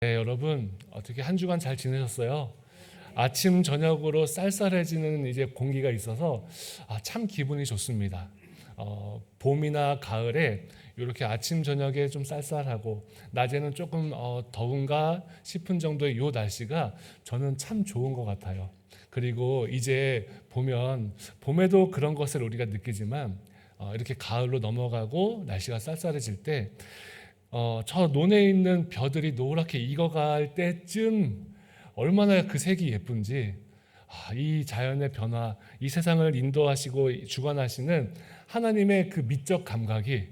네, 여러분 어떻게 한 주간 잘 지내셨어요? 아침 저녁으로 쌀쌀해지는 이제 공기가 있어서 참 기분이 좋습니다. 봄이나 가을에 이렇게 아침 저녁에 좀 쌀쌀하고 낮에는 조금 더운가 싶은 정도의 요 날씨가 저는 참 좋은 것 같아요. 그리고 이제 보면 봄에도 그런 것을 우리가 느끼지만 이렇게 가을로 넘어가고 날씨가 쌀쌀해질 때 저 논에 있는 벼들이 노랗게 익어갈 때쯤 얼마나 그 색이 예쁜지, 이 자연의 변화, 이 세상을 인도하시고 주관하시는 하나님의 그 미적 감각이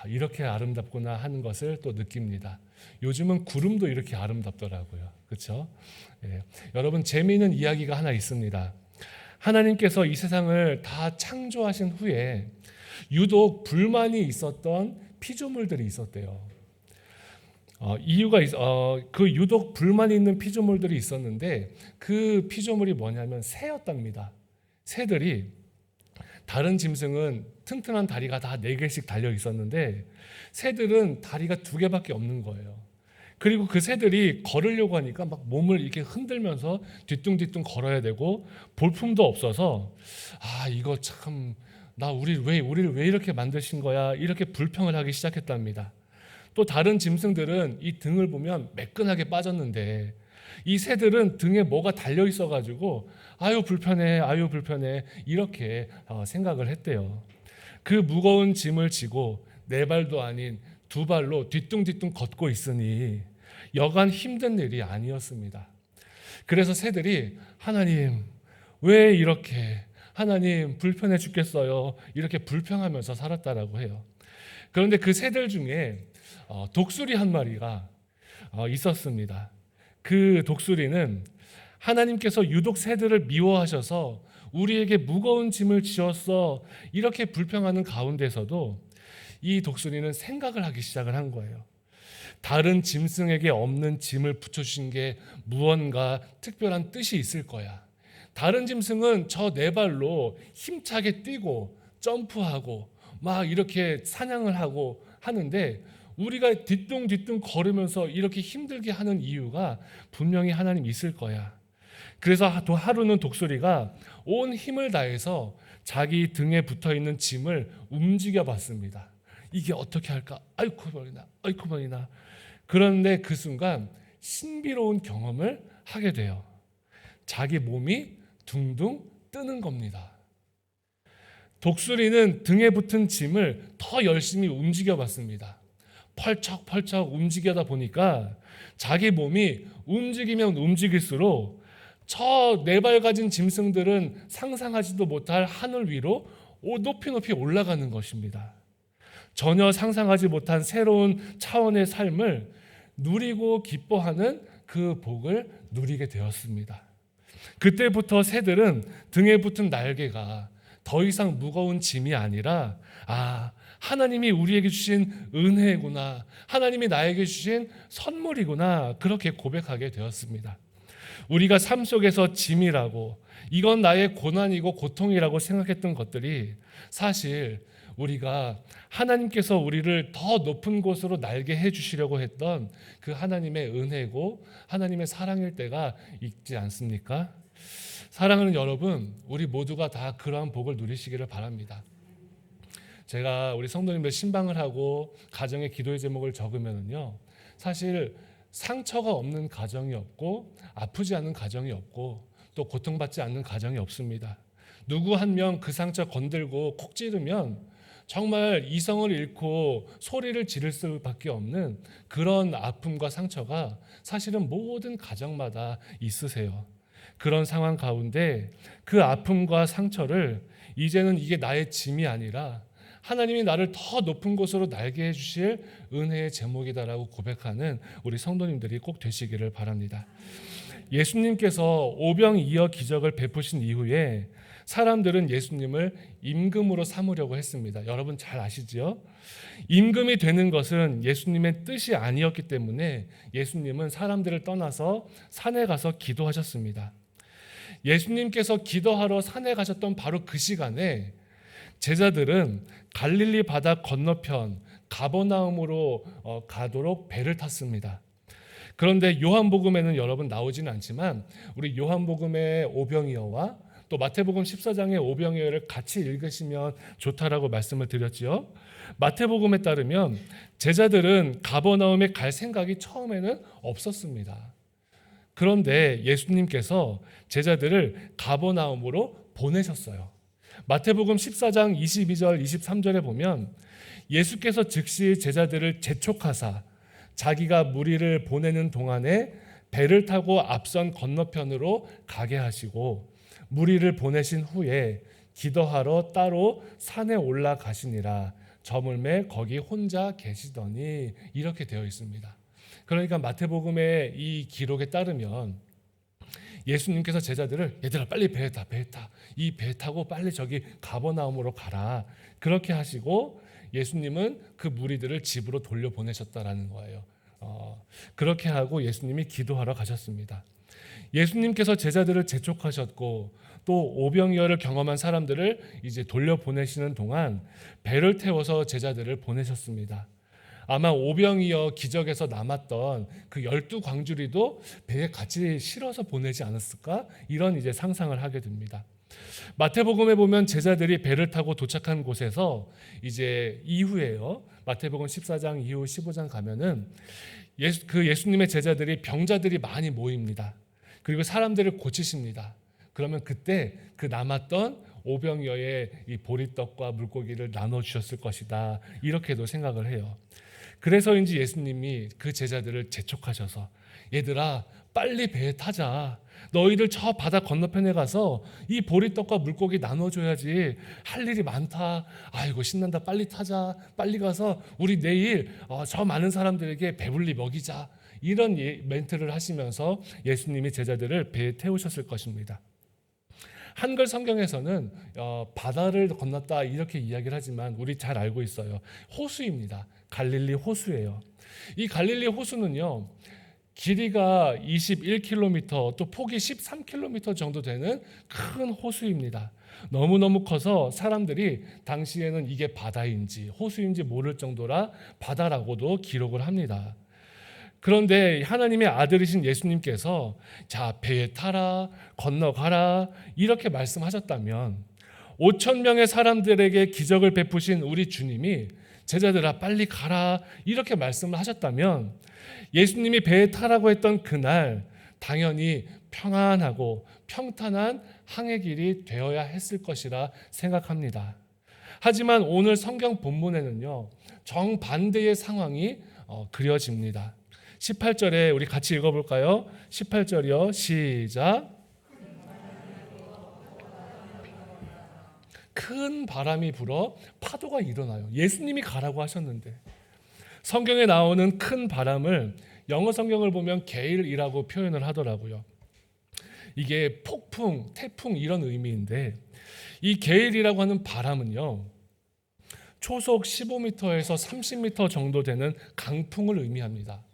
이렇게 아름답구나 하는 것을 또 느낍니다. 요즘은 구름도 이렇게 아름답더라고요. 그렇죠? 예. 여러분, 재미있는 이야기가 하나 있습니다. 하나님께서 이 세상을 다 창조하신 후에 유독 불만이 있었던 피조물들이 있었대요. 그 유독 불만이 있는 피조물들이 있었는데 그 피조물이 뭐냐면 새였답니다. 새들이, 다른 짐승은 튼튼한 다리가 다 4개씩 달려 있었는데 새들은 다리가 2개밖에 없는 거예요. 그리고 그 새들이 걸으려고 하니까 막 몸을 이렇게 흔들면서 뒤뚱뒤뚱 걸어야 되고 볼품도 없어서 이거 참 우리를 왜 이렇게 만드신 거야, 이렇게 불평을 하기 시작했답니다. 또 다른 짐승들은 이 등을 보면 매끈하게 빠졌는데 이 새들은 등에 뭐가 달려 있어가지고 아유 불편해 이렇게 생각을 했대요. 그 무거운 짐을 지고 4발도 아닌 2발로 뒤뚱뒤뚱 걷고 있으니 여간 힘든 일이 아니었습니다. 그래서 새들이 하나님 왜 이렇게, 하나님 불편해 죽겠어요, 이렇게 불평하면서 살았다라고 해요. 그런데 그 새들 중에 독수리 한 마리가 있었습니다. 그 독수리는 하나님께서 유독 새들을 미워하셔서 우리에게 무거운 짐을 지었어 이렇게 불평하는 가운데서도 이 독수리는 생각을 하기 시작을 한 거예요. 다른 짐승에게 없는 짐을 붙여주신 게 무언가 특별한 뜻이 있을 거야. 다른 짐승은 저 4발로 힘차게 뛰고 점프하고 막 이렇게 사냥을 하고 하는데 우리가 뒤뚱뒤뚱 걸으면서 이렇게 힘들게 하는 이유가 분명히 하나님 있을 거야. 그래서 하루는 독수리가 온 힘을 다해서 자기 등에 붙어있는 짐을 움직여 봤습니다. 이게 어떻게 할까? 아이고 머리나. 그런데 그 순간 신비로운 경험을 하게 돼요. 자기 몸이 둥둥 뜨는 겁니다. 독수리는 등에 붙은 짐을 더 열심히 움직여 봤습니다. 펄쩍펄쩍 움직이다 보니까 자기 몸이 움직이면 움직일수록 저 4발 가진 짐승들은 상상하지도 못할 하늘 위로 높이 올라가는 것입니다. 전혀 상상하지 못한 새로운 차원의 삶을 누리고 기뻐하는 그 복을 누리게 되었습니다. 그때부터 새들은 등에 붙은 날개가 더 이상 무거운 짐이 아니라 하나님이 우리에게 주신 은혜구나, 하나님이 나에게 주신 선물이구나, 그렇게 고백하게 되었습니다. 우리가 삶 속에서 짐이라고, 이건 나의 고난이고 고통이라고 생각했던 것들이 사실 우리가 하나님께서 우리를 더 높은 곳으로 날게 해주시려고 했던 그 하나님의 은혜고 하나님의 사랑일 때가 있지 않습니까? 사랑하는 여러분, 우리 모두가 다 그러한 복을 누리시기를 바랍니다. 제가 우리 성도님들 신방을 하고 가정의 기도의 제목을 적으면요, 사실 상처가 없는 가정이 없고 아프지 않은 가정이 없고 또 고통받지 않는 가정이 없습니다. 누구 한 명 그 상처 건들고 콕 찌르면 정말 이성을 잃고 소리를 지를 수밖에 없는 그런 아픔과 상처가 사실은 모든 가정마다 있으세요. 그런 상황 가운데 그 아픔과 상처를 이제는 이게 나의 짐이 아니라 하나님이 나를 더 높은 곳으로 날게 해주실 은혜의 제목이다라고 고백하는 우리 성도님들이 꼭 되시기를 바랍니다. 예수님께서 오병이어 기적을 베푸신 이후에 사람들은 예수님을 임금으로 삼으려고 했습니다. 여러분 잘 아시죠? 임금이 되는 것은 예수님의 뜻이 아니었기 때문에 예수님은 사람들을 떠나서 산에 가서 기도하셨습니다. 예수님께서 기도하러 산에 가셨던 바로 그 시간에 제자들은 갈릴리 바다 건너편 가버나움으로 가도록 배를 탔습니다. 그런데 요한복음에는 여러분 나오지는 않지만 우리 요한복음의 오병이어와 또 마태복음 14장의 오병이어를 같이 읽으시면 좋다라고 말씀을 드렸지요. 마태복음에 따르면 제자들은 가버나움에 갈 생각이 처음에는 없었습니다. 그런데 예수님께서 제자들을 가버나움으로 보내셨어요. 마태복음 14장 22절 23절에 보면 예수께서 즉시 제자들을 재촉하사 자기가 무리를 보내는 동안에 배를 타고 앞선 건너편으로 가게 하시고 무리를 보내신 후에 기도하러 따로 산에 올라가시니라. 저물매 거기 혼자 계시더니, 이렇게 되어 있습니다. 그러니까 마태복음의 이 기록에 따르면 예수님께서 제자들을 얘들아 빨리 배에 타, 이 배 타고 빨리 저기 가버나움으로 가라, 그렇게 하시고 예수님은 그 무리들을 집으로 돌려보내셨다라는 거예요. 그렇게 하고 예수님이 기도하러 가셨습니다. 예수님께서 제자들을 재촉하셨고 또 오병이어를 경험한 사람들을 이제 돌려보내시는 동안 배를 태워서 제자들을 보내셨습니다. 아마 오병이어 기적에서 남았던 그 12광주리도 배에 같이 실어서 보내지 않았을까? 이런 이제 상상을 하게 됩니다. 마태복음에 보면 제자들이 배를 타고 도착한 곳에서 이제 이후에요. 마태복음 14장 이후 15장 가면은 예수님의 제자들이 병자들이 많이 모입니다. 그리고 사람들을 고치십니다. 그러면 그때 그 남았던 오병이어의 이 보리떡과 물고기를 나눠 주셨을 것이다, 이렇게도 생각을 해요. 그래서인지 예수님이 그 제자들을 재촉하셔서 얘들아 빨리 배에 타자. 너희들 저 바다 건너편에 가서 이 보리떡과 물고기 나눠줘야지. 할 일이 많다. 아이고 신난다. 빨리 타자. 빨리 가서 우리 내일 저 많은 사람들에게 배불리 먹이자. 이런 멘트를 하시면서 예수님이 제자들을 배에 태우셨을 것입니다. 한글 성경에서는 바다를 건넜다 이렇게 이야기를 하지만 우리 잘 알고 있어요. 호수입니다. 갈릴리 호수예요. 이 갈릴리 호수는요, 길이가 21km 또 폭이 13km 정도 되는 큰 호수입니다. 너무너무 커서 사람들이 당시에는 이게 바다인지 호수인지 모를 정도라 바다라고도 기록을 합니다. 그런데 하나님의 아들이신 예수님께서 자 배에 타라, 건너가라 이렇게 말씀하셨다면 5,000명의 사람들에게 기적을 베푸신 우리 주님이 제자들아 빨리 가라 이렇게 말씀을 하셨다면 예수님이 배에 타라고 했던 그날 당연히 평안하고 평탄한 항해 길이 되어야 했을 것이라 생각합니다. 하지만 오늘 성경 본문에는요, 정반대의 상황이 그려집니다. 18절에 우리 같이 읽어볼까요? 18절이요. 시작. 큰 바람이 불어 파도가 일어나요. 예수님이 가라고 하셨는데. 성경에 나오는 큰 바람을 영어 성경을 보면 게일이라고 표현을 하더라고요. 이게 폭풍, 태풍 이런 의미인데 이 게일이라고 하는 바람은요, 초속 15m에서 30m 정도 되는 강풍을 의미합니다.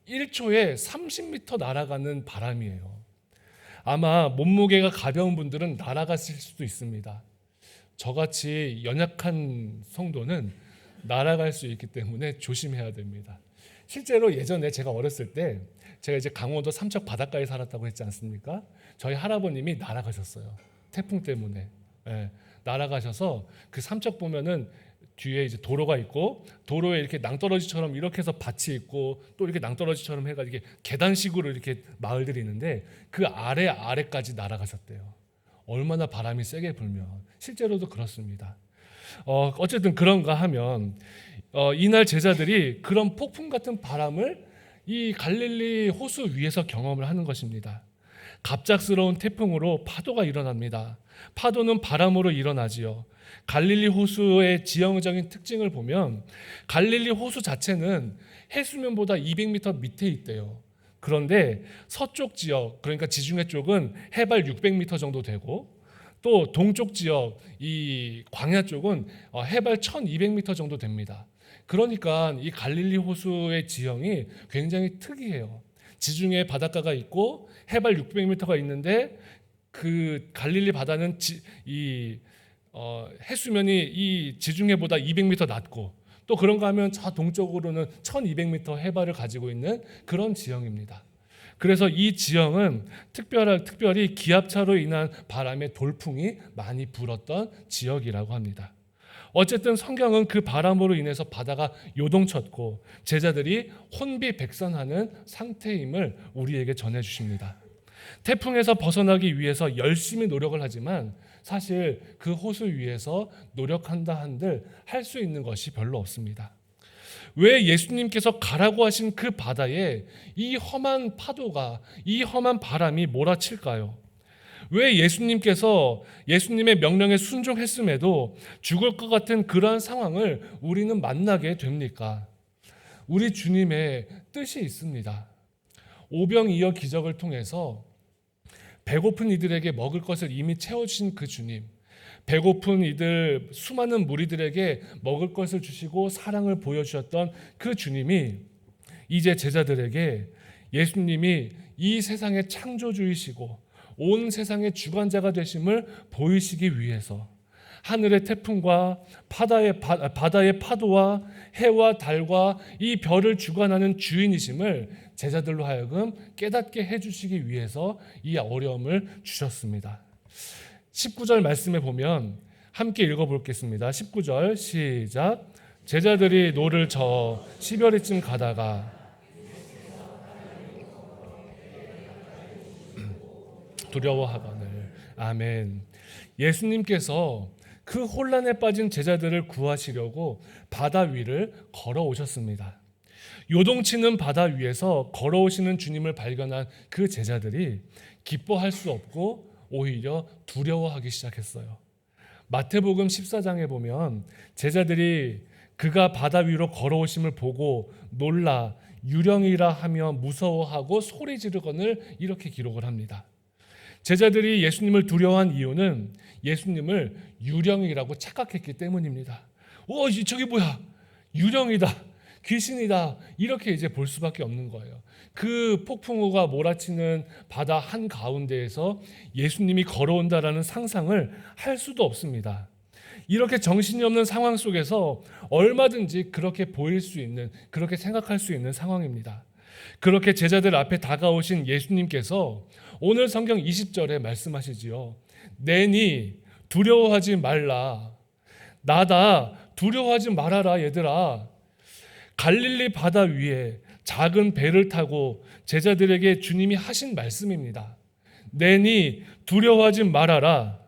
1초에 30m 날아가는 바람이에요. 아마 몸무게가 가벼운 분들은 날아갔을 수도 있습니다. 저같이 연약한 성도는 날아갈 수 있기 때문에 조심해야 됩니다. 실제로 예전에 제가 어렸을 때 제가 이제 강원도 삼척 바닷가에 살았다고 했지 않습니까? 저희 할아버님이 날아가셨어요. 태풍 때문에. 네, 날아가셔서 그 삼척 보면은 뒤에 이제 도로가 있고 도로에 이렇게 낭떠러지처럼 이렇게 해서 밭이 있고 또 이렇게 낭떠러지처럼 해가지고 이렇게 계단식으로 이렇게 마을들이 있는데 그 아래까지 날아가셨대요. 얼마나 바람이 세게 불면. 실제로도 그렇습니다. 어쨌든 그런가 하면 이날 제자들이 그런 폭풍 같은 바람을 이 갈릴리 호수 위에서 경험을 하는 것입니다. 갑작스러운 태풍으로 파도가 일어납니다. 파도는 바람으로 일어나지요. 갈릴리 호수의 지형적인 특징을 보면 갈릴리 호수 자체는 해수면보다 200m 밑에 있대요. 그런데 서쪽 지역, 그러니까 지중해 쪽은 해발 600m 정도 되고 또 동쪽 지역, 이 광야 쪽은 해발 1200m 정도 됩니다. 그러니까 이 갈릴리 호수의 지형이 굉장히 특이해요. 지중해 바닷가가 있고 해발 600m가 있는데 그 갈릴리 바다는 해수면이 이 지중해보다 200m 낮고 또 그런가 하면 저 동쪽으로는 1200m 해발을 가지고 있는 그런 지형입니다. 그래서 이 지형은 특별히 기압차로 인한 바람의 돌풍이 많이 불었던 지역이라고 합니다. 어쨌든 성경은 그 바람으로 인해서 바다가 요동쳤고 제자들이 혼비백산하는 상태임을 우리에게 전해주십니다. 태풍에서 벗어나기 위해서 열심히 노력을 하지만 사실 그 호수 위에서 노력한다 한들 할 수 있는 것이 별로 없습니다. 왜 예수님께서 가라고 하신 그 바다에 이 험한 파도가, 이 험한 바람이 몰아칠까요? 왜 예수님께서 예수님의 명령에 순종했음에도 죽을 것 같은 그러한 상황을 우리는 만나게 됩니까? 우리 주님의 뜻이 있습니다. 오병이어 기적을 통해서 배고픈 이들에게 먹을 것을 이미 채워주신 그 주님, 배고픈 이들 수많은 무리들에게 먹을 것을 주시고 사랑을 보여주셨던 그 주님이 이제 제자들에게 예수님이 이 세상의 창조주이시고 온 세상의 주관자가 되심을 보이시기 위해서 하늘의 태풍과 바다의 파도와 해와 달과 이 별을 주관하는 주인이심을 제자들로 하여금 깨닫게 해주시기 위해서 이 어려움을 주셨습니다. 19절 말씀에 보면 함께 읽어보겠습니다. 19절 시작. 제자들이 노를 저어 시베리쯤 가다가 두려워하거늘. 아멘. 예수님께서 그 혼란에 빠진 제자들을 구하시려고 바다 위를 걸어오셨습니다. 요동치는 바다 위에서 걸어오시는 주님을 발견한 그 제자들이 기뻐할 수 없고 오히려 두려워하기 시작했어요. 마태복음 14장에 보면 제자들이 그가 바다 위로 걸어오심을 보고 놀라 유령이라 하며 무서워하고 소리 지르거늘 이렇게 기록을 합니다. 제자들이 예수님을 두려워한 이유는 예수님을 유령이라고 착각했기 때문입니다. 저기 뭐야? 유령이다. 귀신이다. 이렇게 이제 볼 수밖에 없는 거예요. 그 폭풍우가 몰아치는 바다 한가운데에서 예수님이 걸어온다라는 상상을 할 수도 없습니다. 이렇게 정신이 없는 상황 속에서 얼마든지 그렇게 보일 수 있는, 그렇게 생각할 수 있는 상황입니다. 그렇게 제자들 앞에 다가오신 예수님께서 오늘 성경 20절에 말씀하시지요. 내니 두려워하지 말라. 나다. 두려워하지 말아라 얘들아. 갈릴리 바다 위에 작은 배를 타고 제자들에게 주님이 하신 말씀입니다. 내니 두려워하지 말아라.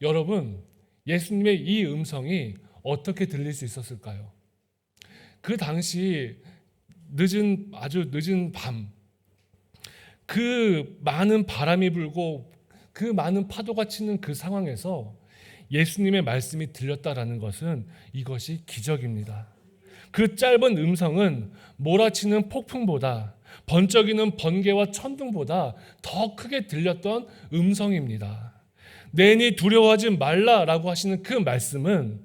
여러분, 예수님의 이 음성이 어떻게 들릴 수 있었을까요? 그 당시 아주 늦은 밤, 그 많은 바람이 불고 그 많은 파도가 치는 그 상황에서 예수님의 말씀이 들렸다라는 것은 이것이 기적입니다. 그 짧은 음성은 몰아치는 폭풍보다 번쩍이는 번개와 천둥보다 더 크게 들렸던 음성입니다. 내니 두려워하지 말라라고 하시는 그 말씀은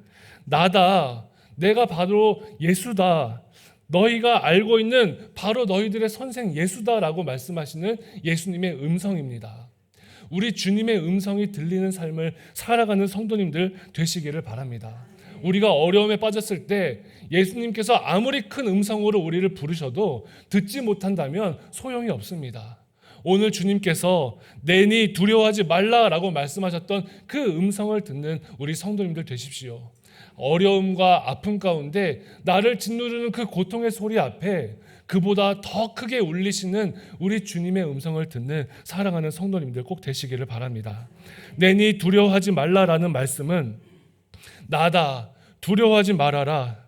나다, 내가 바로 예수다, 너희가 알고 있는 바로 너희들의 선생 예수다라고 말씀하시는 예수님의 음성입니다. 우리 주님의 음성이 들리는 삶을 살아가는 성도님들 되시기를 바랍니다. 우리가 어려움에 빠졌을 때 예수님께서 아무리 큰 음성으로 우리를 부르셔도 듣지 못한다면 소용이 없습니다. 오늘 주님께서 내니 두려워하지 말라라고 말씀하셨던 그 음성을 듣는 우리 성도님들 되십시오. 어려움과 아픔 가운데 나를 짓누르는 그 고통의 소리 앞에 그보다 더 크게 울리시는 우리 주님의 음성을 듣는 사랑하는 성도님들 꼭 되시기를 바랍니다. 내니 두려워하지 말라라는 말씀은 나다, 두려워하지 말아라.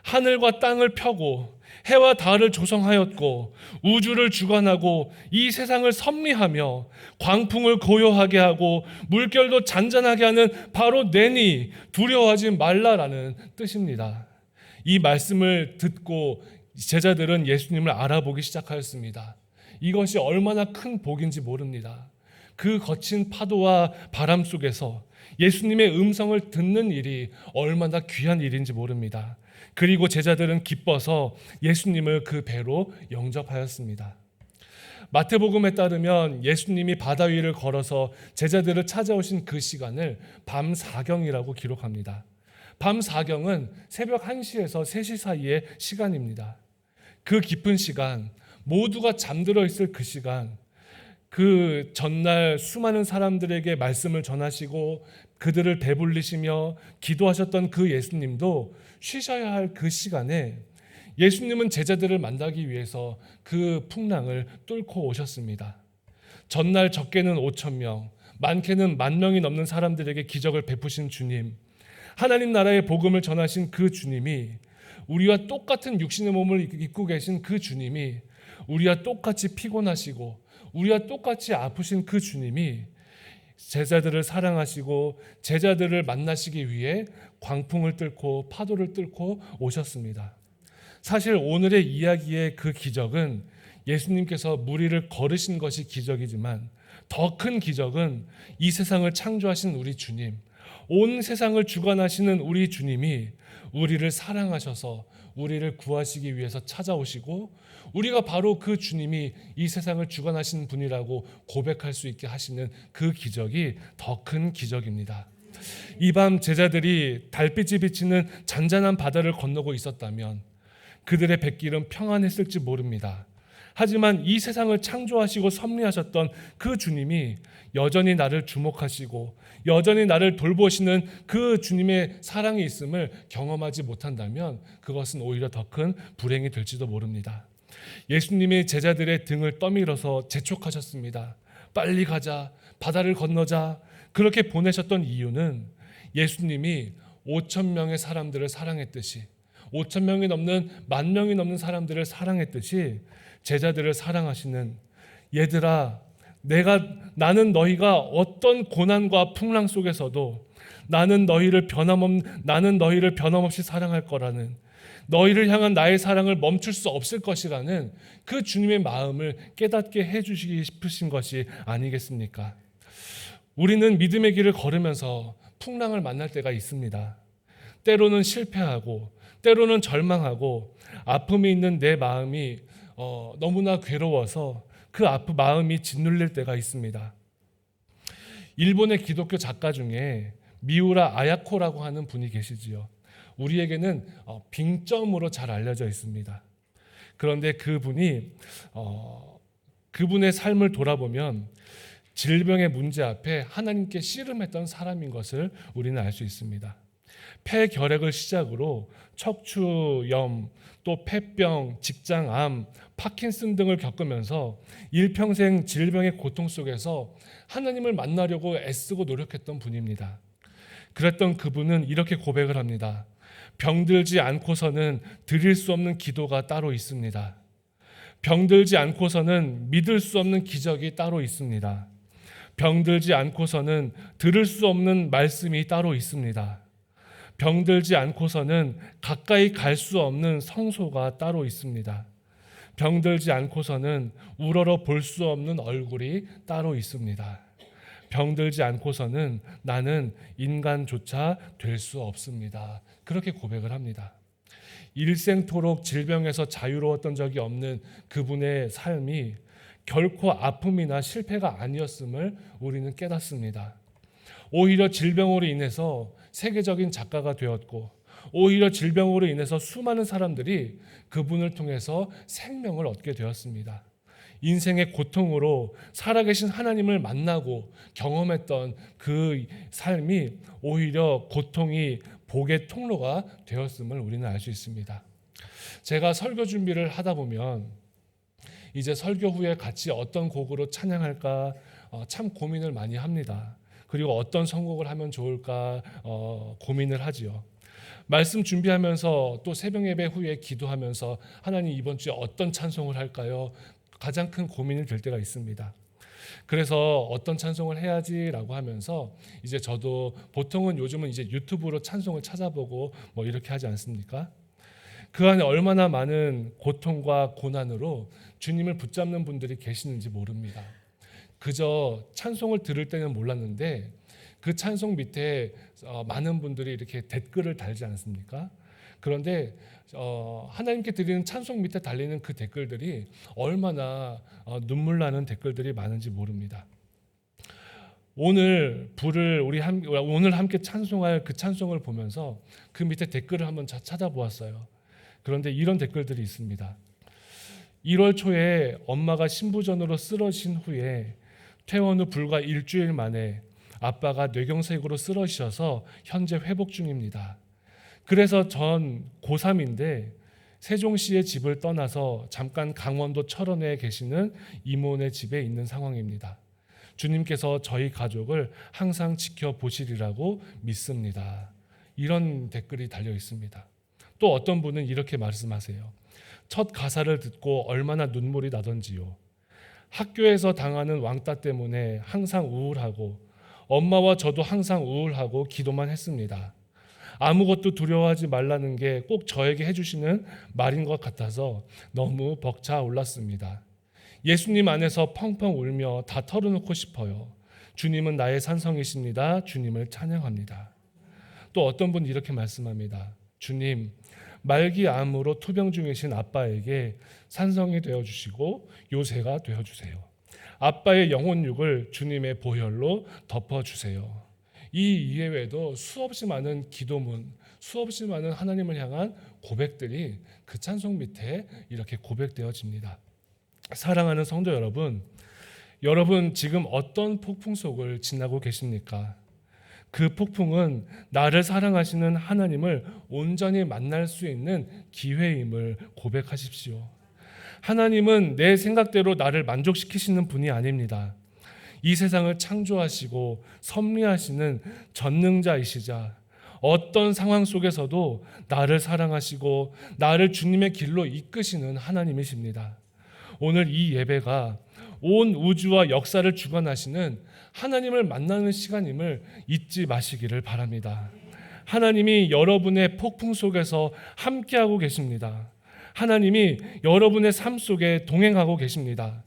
하늘과 땅을 펴고 해와 달을 조성하였고 우주를 주관하고 이 세상을 섭리하며 광풍을 고요하게 하고 물결도 잔잔하게 하는 바로 내니 두려워하지 말라라는 뜻입니다. 이 말씀을 듣고 제자들은 예수님을 알아보기 시작하였습니다. 이것이 얼마나 큰 복인지 모릅니다. 그 거친 파도와 바람 속에서 예수님의 음성을 듣는 일이 얼마나 귀한 일인지 모릅니다. 그리고 제자들은 기뻐서 예수님을 그 배로 영접하였습니다. 마태복음에 따르면 예수님이 바다 위를 걸어서 제자들을 찾아오신 그 시간을 밤 4경이라고 기록합니다. 밤 사경은 새벽 1시에서 3시 사이의 시간입니다. 그 깊은 시간, 모두가 잠들어 있을 그 시간, 그 전날 수많은 사람들에게 말씀을 전하시고 그들을 배불리시며 기도하셨던 그 예수님도 쉬셔야 할 그 시간에 예수님은 제자들을 만나기 위해서 그 풍랑을 뚫고 오셨습니다. 전날 적게는 5,000명, 많게는 10,000명이 넘는 사람들에게 기적을 베푸신 주님, 하나님 나라의 복음을 전하신 그 주님이, 우리와 똑같은 육신의 몸을 입고 계신 그 주님이, 우리와 똑같이 피곤하시고 우리와 똑같이 아프신 그 주님이 제자들을 사랑하시고 제자들을 만나시기 위해 광풍을 뚫고 파도를 뚫고 오셨습니다. 사실 오늘의 이야기의 그 기적은 예수님께서 물 위를 걸으신 것이 기적이지만 더 큰 기적은 이 세상을 창조하신 우리 주님, 온 세상을 주관하시는 우리 주님이 우리를 사랑하셔서 우리를 구하시기 위해서 찾아오시고 우리가 바로 그 주님이 이 세상을 주관하시는 분이라고 고백할 수 있게 하시는 그 기적이 더 큰 기적입니다. 이 밤 제자들이 달빛이 비치는 잔잔한 바다를 건너고 있었다면 그들의 뱃길은 평안했을지 모릅니다. 하지만 이 세상을 창조하시고 섭리하셨던 그 주님이 여전히 나를 주목하시고 여전히 나를 돌보시는 그 주님의 사랑이 있음을 경험하지 못한다면 그것은 오히려 더 큰 불행이 될지도 모릅니다. 예수님이 제자들의 등을 떠밀어서 재촉하셨습니다. 빨리 가자, 바다를 건너자. 그렇게 보내셨던 이유는 예수님이 5,000명의 사람들을 사랑했듯이 5,000명이 넘는 10,000명이 넘는 사람들을 사랑했듯이 제자들을 사랑하시는, 얘들아, 나는 너희가 어떤 고난과 풍랑 속에서도 나는 너희를 변함없이 사랑할 거라는, 너희를 향한 나의 사랑을 멈출 수 없을 것이라는 그 주님의 마음을 깨닫게 해주시기 싶으신 것이 아니겠습니까? 우리는 믿음의 길을 걸으면서 풍랑을 만날 때가 있습니다. 때로는 실패하고 때로는 절망하고 아픔이 있는 내 마음이 너무나 괴로워서 그 마음이 짓눌릴 때가 있습니다. 일본의 기독교 작가 중에 미우라 아야코라고 하는 분이 계시지요. 우리에게는 빙점으로 잘 알려져 있습니다. 그런데 그분의 삶을 돌아보면 질병의 문제 앞에 하나님께 씨름했던 사람인 것을 우리는 알 수 있습니다. 폐결핵을 시작으로 척추염, 또 폐병, 직장암, 파킨슨 등을 겪으면서 일평생 질병의 고통 속에서 하나님을 만나려고 애쓰고 노력했던 분입니다. 그랬던 그분은 이렇게 고백을 합니다. 병들지 않고서는 드릴 수 없는 기도가 따로 있습니다. 병들지 않고서는 믿을 수 없는 기적이 따로 있습니다. 병들지 않고서는 들을 수 없는 말씀이 따로 있습니다. 병들지 않고서는 가까이 갈 수 없는 성소가 따로 있습니다. 병들지 않고서는 우러러 볼 수 없는 얼굴이 따로 있습니다. 병들지 않고서는 나는 인간조차 될 수 없습니다. 그렇게 고백을 합니다. 일생토록 질병에서 자유로웠던 적이 없는 그분의 삶이 결코 아픔이나 실패가 아니었음을 우리는 깨닫습니다. 오히려 질병으로 인해서 세계적인 작가가 되었고 오히려 질병으로 인해서 수많은 사람들이 그분을 통해서 생명을 얻게 되었습니다. 인생의 고통으로 살아계신 하나님을 만나고 경험했던 그 삶이 오히려 고통이 복의 통로가 되었음을 우리는 알 수 있습니다. 제가 설교 준비를 하다 보면 이제 설교 후에 같이 어떤 곡으로 찬양할까 참 고민을 많이 합니다. 그리고 어떤 선곡을 하면 좋을까 고민을 하지요. 말씀 준비하면서 또 새벽 예배 후에 기도하면서 하나님 이번 주에 어떤 찬송을 할까요? 가장 큰 고민이 될 때가 있습니다. 그래서 어떤 찬송을 해야지라고 하면서 이제 저도 보통은 요즘은 이제 유튜브로 찬송을 찾아보고 뭐 이렇게 하지 않습니까? 그 안에 얼마나 많은 고통과 고난으로 주님을 붙잡는 분들이 계시는지 모릅니다. 그저 찬송을 들을 때는 몰랐는데 그 찬송 밑에 많은 분들이 이렇게 댓글을 달지 않습니까? 그런데 하나님께 드리는 찬송 밑에 달리는 그 댓글들이 얼마나 눈물 나는 댓글들이 많은지 모릅니다. 오늘 오늘 함께 찬송할 그 찬송을 보면서 그 밑에 댓글을 한번 찾아보았어요. 그런데 이런 댓글들이 있습니다. 1월 초에 엄마가 신부전으로 쓰러진 후에 퇴원 후 불과 일주일 만에 아빠가 뇌경색으로 쓰러지셔서 현재 회복 중입니다. 그래서 전 고3인데 세종시의 집을 떠나서 잠깐 강원도 철원에 계시는 이모네 집에 있는 상황입니다. 주님께서 저희 가족을 항상 지켜보시리라고 믿습니다. 이런 댓글이 달려 있습니다. 또 어떤 분은 이렇게 말씀하세요. 첫 가사를 듣고 얼마나 눈물이 나던지요. 학교에서 당하는 왕따 때문에 항상 우울하고 엄마와 저도 항상 우울하고 기도만 했습니다. 아무것도 두려워하지 말라는 게 꼭 저에게 해주시는 말인 것 같아서 너무 벅차 올랐습니다. 예수님 안에서 펑펑 울며 다 털어놓고 싶어요. 주님은 나의 산성이십니다. 주님을 찬양합니다. 또 어떤 분이 이렇게 말씀합니다. 주님, 말기암으로 투병 중이신 아빠에게 산성이 되어주시고 요새가 되어주세요. 아빠의 영혼육을 주님의 보혈로 덮어주세요. 이 이외에도 수없이 많은 기도문, 수없이 많은 하나님을 향한 고백들이 그 찬송 밑에 이렇게 고백되어집니다. 사랑하는 성도 여러분, 여러분 지금 어떤 폭풍 속을 지나고 계십니까? 그 폭풍은 나를 사랑하시는 하나님을 온전히 만날 수 있는 기회임을 고백하십시오. 하나님은 내 생각대로 나를 만족시키시는 분이 아닙니다. 이 세상을 창조하시고 섭리하시는 전능자이시자 어떤 상황 속에서도 나를 사랑하시고 나를 주님의 길로 이끄시는 하나님이십니다. 오늘 이 예배가 온 우주와 역사를 주관하시는 하나님을 만나는 시간임을 잊지 마시기를 바랍니다. 하나님이 여러분의 폭풍 속에서 함께하고 계십니다. 하나님이 여러분의 삶 속에 동행하고 계십니다.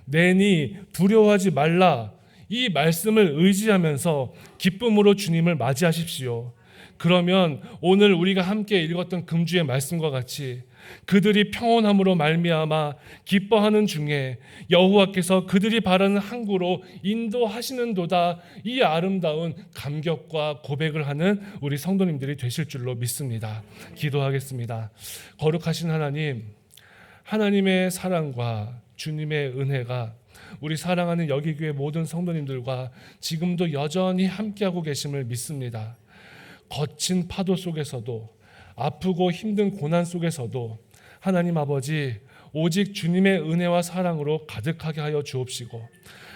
내니 두려워하지 말라, 이 말씀을 의지하면서 기쁨으로 주님을 맞이하십시오. 그러면 오늘 우리가 함께 읽었던 금주의 말씀과 같이 그들이 평온함으로 말미암아 기뻐하는 중에 여호와께서 그들이 바라는 항구로 인도하시는도다, 이 아름다운 감격과 고백을 하는 우리 성도님들이 되실 줄로 믿습니다. 기도하겠습니다. 거룩하신 하나님, 하나님의 사랑과 주님의 은혜가 우리 사랑하는 여기교회 모든 성도님들과 지금도 여전히 함께하고 계심을 믿습니다. 거친 파도 속에서도, 아프고 힘든 고난 속에서도 하나님 아버지, 오직 주님의 은혜와 사랑으로 가득하게 하여 주옵시고,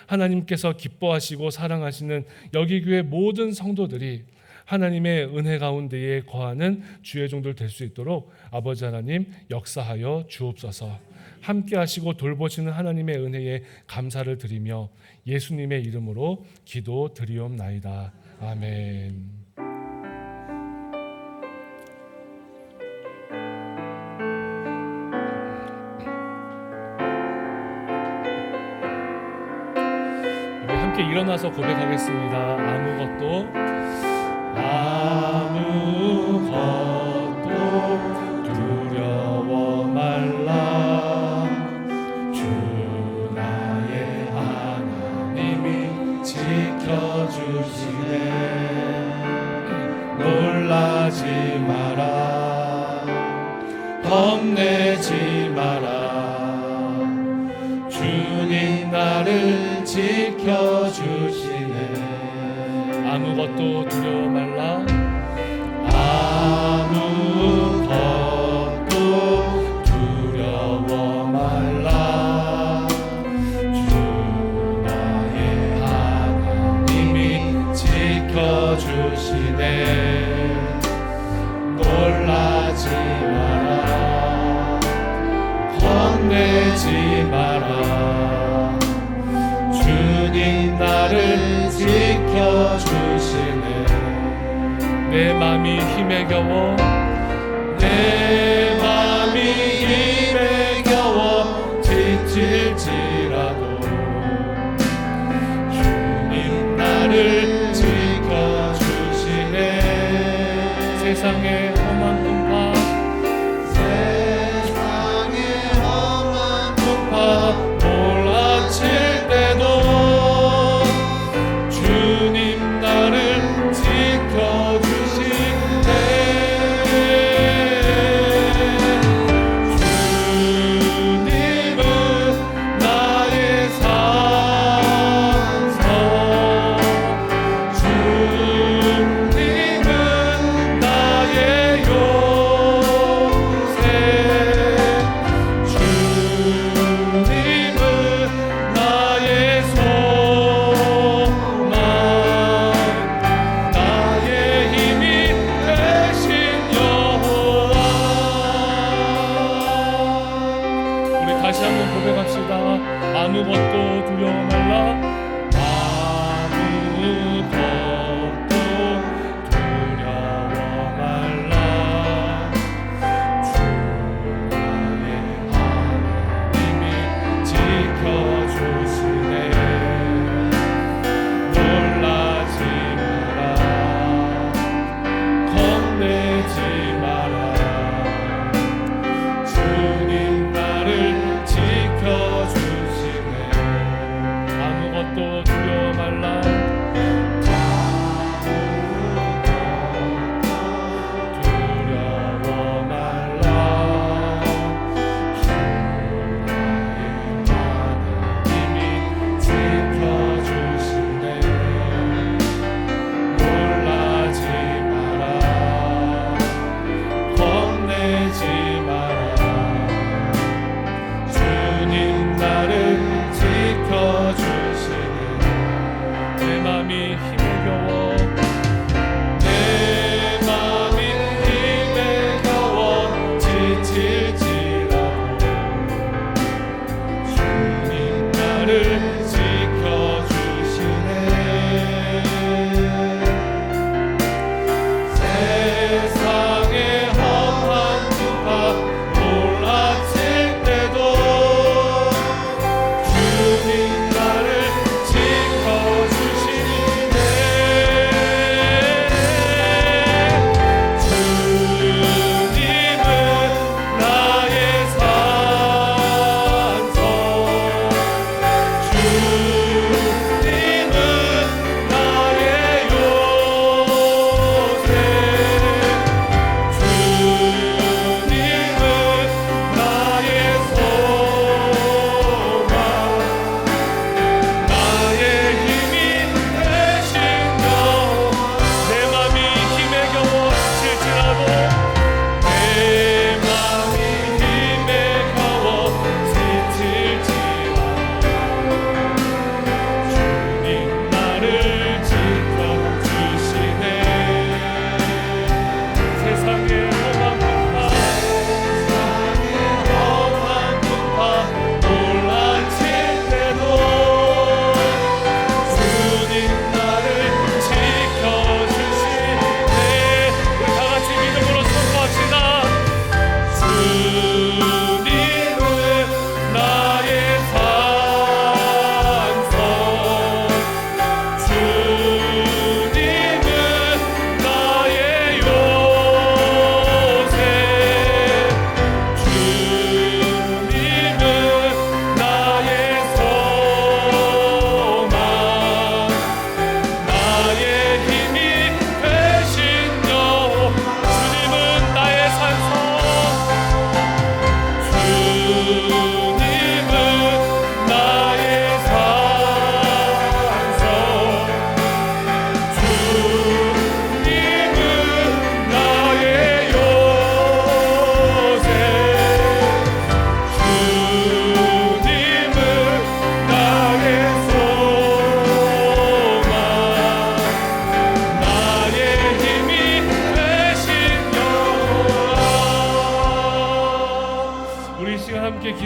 하나님께서 기뻐하시고 사랑하시는 여기교회 모든 성도들이 하나님의 은혜 가운데에 거하는 주의 종들 될 수 있도록 아버지 하나님 역사하여 주옵소서. 함께 하시고 돌보시는 하나님의 은혜에 감사를 드리며 예수님의 이름으로 기도 드리옵나이다. 아멘. 우리 함께 일어나서 고백하겠습니다. 아무것도 두려워 말라. 주 나의 하나님이 지켜주시네. 놀라지 마라, 겁내지 마라. 주님 나를 지켜주시네. 아무것도 두려워 말라. 아무것도 두려워 말라. 주 나의 하나님이 지켜주시네. 놀라지 마라, 겁내지 마라. 주님 나를 지켜주시네. 내 맘이 힘에 겨워, 내 맘이 힘에 겨워 지칠지라도 주님 나를 지켜주시네. 세상의 험한 풍파, 세상의 험한 풍파 몰아칠 때도 주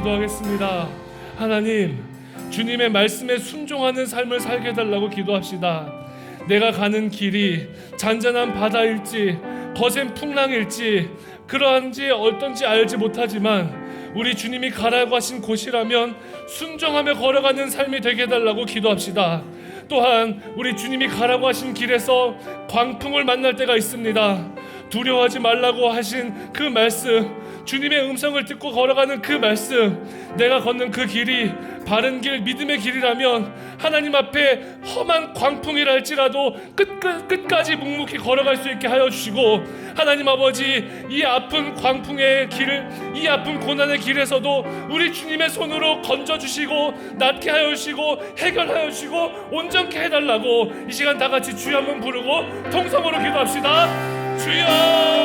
기도하겠습니다. 하나님, 주님의 말씀에 순종하는 삶을 살게 해달라고 기도합시다. 내가 가는 길이 잔잔한 바다일지 거센 풍랑일지 그러한지 어떤지 알지 못하지만 우리 주님이 가라고 하신 곳이라면 순종하며 걸어가는 삶이 되게 해달라고 기도합시다. 또한 우리 주님이 가라고 하신 길에서 광풍을 만날 때가 있습니다. 두려워하지 말라고 하신 그 말씀, 주님의 음성을 듣고 걸어가는 그 말씀, 내가 걷는 그 길이 바른 길, 믿음의 길이라면 하나님 앞에 험한 광풍이라 할지라도 끝까지 묵묵히 걸어갈 수 있게 하여 주시고, 하나님 아버지, 이 아픈 광풍의 길을, 이 아픈 고난의 길에서도 우리 주님의 손으로 건져주시고 낫게 하여 주시고 해결하여 주시고 온전케 해달라고 이 시간 다 같이 주여 한번 부르고 통성으로 기도합시다. 주여!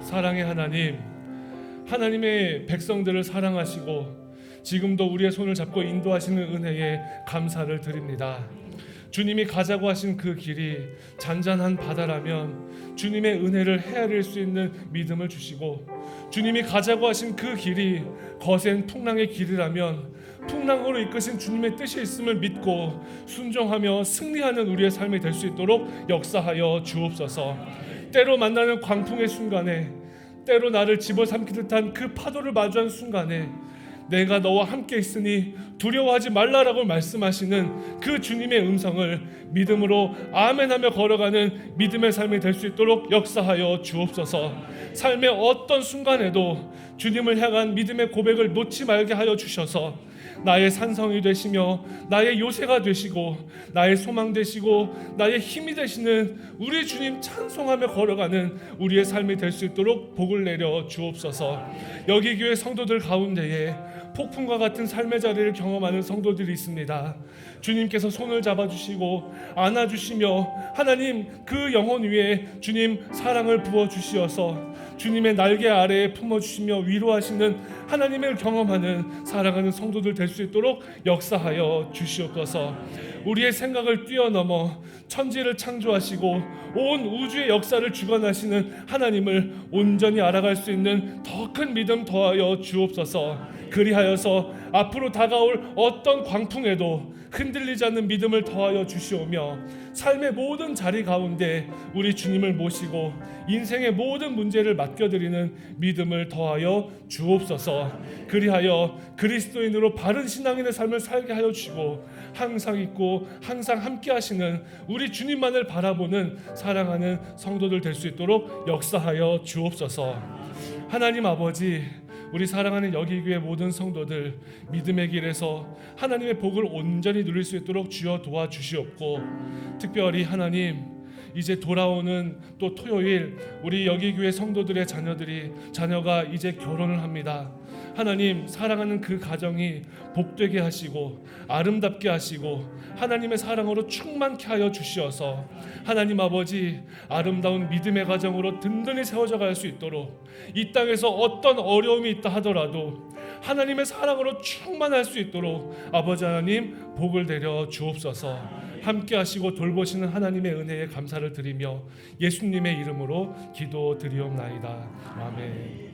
사랑의 하나님, 하나님의 백성들을 사랑하시고 지금도 우리의 손을 잡고 인도하시는 은혜에 감사를 드립니다. 주님이 가자고 하신 그 길이 잔잔한 바다라면 주님의 은혜를 헤아릴 수 있는 믿음을 주시고, 주님이 가자고 하신 그 길이 거센 풍랑의 길이라면 풍랑으로 이끄신 주님의 뜻이 있음을 믿고 순종하며 승리하는 우리의 삶이 될 수 있도록 역사하여 주옵소서. 때로 만나는 광풍의 순간에, 때로 나를 집어삼킬 듯한 그 파도를 마주한 순간에 내가 너와 함께 있으니 두려워하지 말라라고 말씀하시는 그 주님의 음성을 믿음으로 아멘하며 걸어가는 믿음의 삶이 될 수 있도록 역사하여 주옵소서. 삶의 어떤 순간에도 주님을 향한 믿음의 고백을 놓지 말게 하여 주셔서 나의 산성이 되시며 나의 요새가 되시고 나의 소망 되시고 나의 힘이 되시는 우리 주님 찬송하며 걸어가는 우리의 삶이 될 수 있도록 복을 내려 주옵소서. 여기 교회 성도들 가운데에 폭풍과 같은 삶의 자리를 경험하는 성도들이 있습니다. 주님께서 손을 잡아주시고 안아주시며 하나님 그 영혼 위에 주님 사랑을 부어주시어서 주님의 날개 아래에 품어주시며 위로하시는 하나님을 경험하는 사랑하는 성도들 될 수 있도록 역사하여 주시옵소서. 우리의 생각을 뛰어넘어 천지를 창조하시고 온 우주의 역사를 주관하시는 하나님을 온전히 알아갈 수 있는 더 큰 믿음 더하여 주옵소서. 그리하여서 앞으로 다가올 어떤 광풍에도 흔들리지 않는 믿음을 더하여 주시오며 삶의 모든 자리 가운데 우리 주님을 모시고 인생의 모든 문제를 맡겨드리는 믿음을 더하여 주옵소서. 그리하여 그리스도인으로 바른 신앙인의 삶을 살게 하여 주시고 항상 있고 항상 함께 하시는 우리 주님만을 바라보는 사랑하는 성도들 될 수 있도록 역사하여 주옵소서. 하나님 아버지, 우리 사랑하는 여기교회 모든 성도들 믿음의 길에서 하나님의 복을 온전히 누릴 수 있도록 주여 도와주시옵고, 특별히 하나님 이제 돌아오는 또 토요일 우리 여기교회 성도들의 자녀가 이제 결혼을 합니다. 하나님, 사랑하는 그 가정이 복되게 하시고 아름답게 하시고 하나님의 사랑으로 충만케 하여 주시어서 하나님 아버지, 아름다운 믿음의 가정으로 든든히 세워져 갈 수 있도록 이 땅에서 어떤 어려움이 있다 하더라도 하나님의 사랑으로 충만할 수 있도록 아버지 하나님 복을 내려 주옵소서. 함께 하시고 돌보시는 하나님의 은혜에 감사를 드리며 예수님의 이름으로 기도드리옵나이다. 아멘.